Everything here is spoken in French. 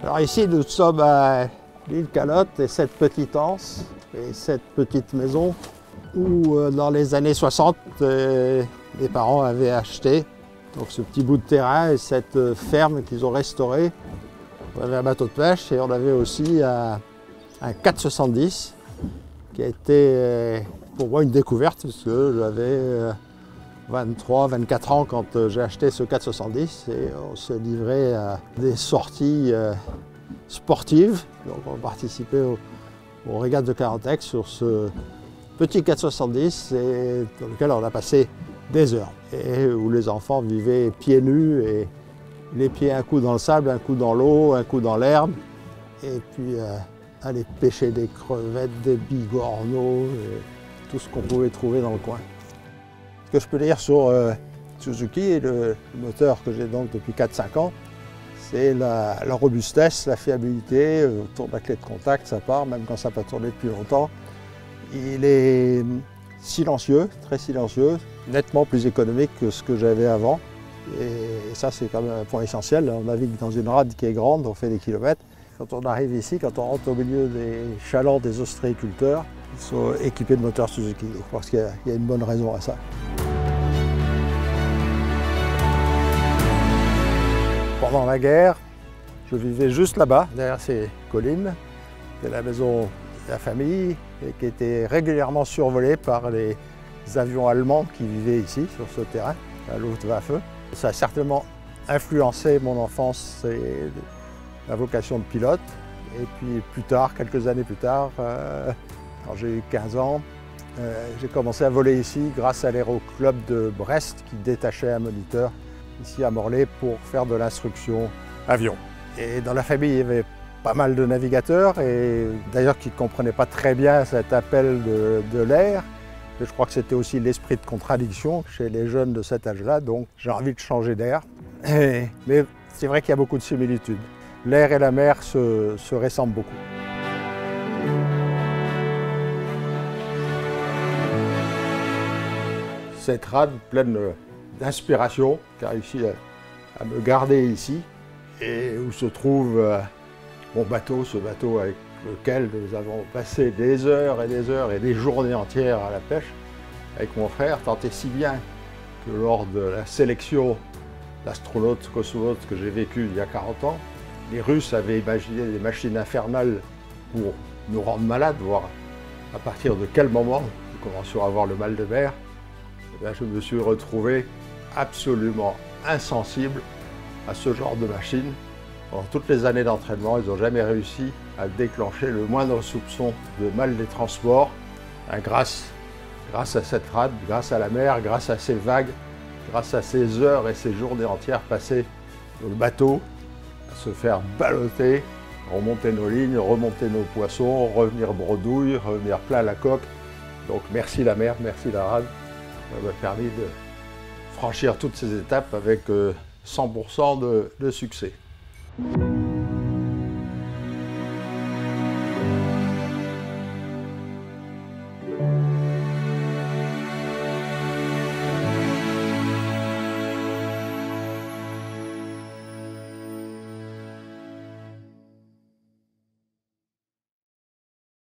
Alors ici, nous sommes à l'île Calotte et cette petite anse et cette petite maison où dans les années 60, les parents avaient acheté donc, ce petit bout de terrain et cette ferme qu'ils ont restaurée. On avait un bateau de pêche et on avait aussi un 470 qui a été pour moi une découverte parce que j'avais 23-24 ans quand j'ai acheté ce 470 et on se livrait à des sorties sportives. Donc on participait aux régates de Carantex sur ce petit 470 et dans lequel on a passé des heures et où les enfants vivaient pieds nus et les pieds un coup dans le sable, un coup dans l'eau, un coup dans l'herbe et puis aller pêcher des crevettes, des bigorneaux, et tout ce qu'on pouvait trouver dans le coin. Ce que je peux dire sur Suzuki et le moteur que j'ai donc depuis 4-5 ans, c'est la robustesse, la fiabilité, autour de la clé de contact, ça part, même quand ça n'a pas tourné depuis longtemps. Il est silencieux, très silencieux, nettement plus économique que ce que j'avais avant. Et ça, c'est quand même un point essentiel. On navigue dans une rade qui est grande, on fait des kilomètres. Quand on arrive ici, quand on rentre au milieu des chalands des ostréiculteurs, ils sont équipés de moteurs Suzuki. Je pense qu'il y a une bonne raison à ça. Pendant la guerre, je vivais juste là-bas, derrière ces collines. C'était la maison de la famille et qui était régulièrement survolée par les avions allemands qui vivaient ici, sur ce terrain, à Luftwaffe. Ça a certainement influencé mon enfance et la vocation de pilote. Et puis plus tard, quelques années plus tard, quand j'ai eu 15 ans, j'ai commencé à voler ici grâce à l'aéroclub de Brest qui détachait un moniteur ici à Morlaix pour faire de l'instruction avion. Et dans la famille, il y avait pas mal de navigateurs et d'ailleurs qui ne comprenaient pas très bien cet appel de l'air. Je crois que c'était aussi l'esprit de contradiction chez les jeunes de cet âge-là, donc j'ai envie de changer d'air. Mais c'est vrai qu'il y a beaucoup de similitudes. L'air et la mer se ressemblent beaucoup. Cette rade pleine d'inspiration qui a réussi à me garder ici et où se trouve mon bateau, ce bateau avec lequel nous avons passé des heures et des heures et des journées entières à la pêche avec mon frère, tant et si bien que lors de la sélection d'astronautes, cosmonautes que j'ai vécu il y a 40 ans, les Russes avaient imaginé des machines infernales pour nous rendre malades, voir à partir de quel moment nous commencions à avoir le mal de mer. Et bien, je me suis retrouvé absolument insensible à ce genre de machine. Pendant toutes les années d'entraînement, ils n'ont jamais réussi à déclencher le moindre soupçon de mal des transports. Grâce à cette rade, grâce à la mer, grâce à ces vagues, grâce à ces heures et ces journées entières passées dans le bateau, à se faire balloter, remonter nos lignes, remonter nos poissons, revenir bredouille, revenir plein la coque. Donc merci la mer, merci la rade. Ça m'a permis de franchir toutes ces étapes avec 100% de succès.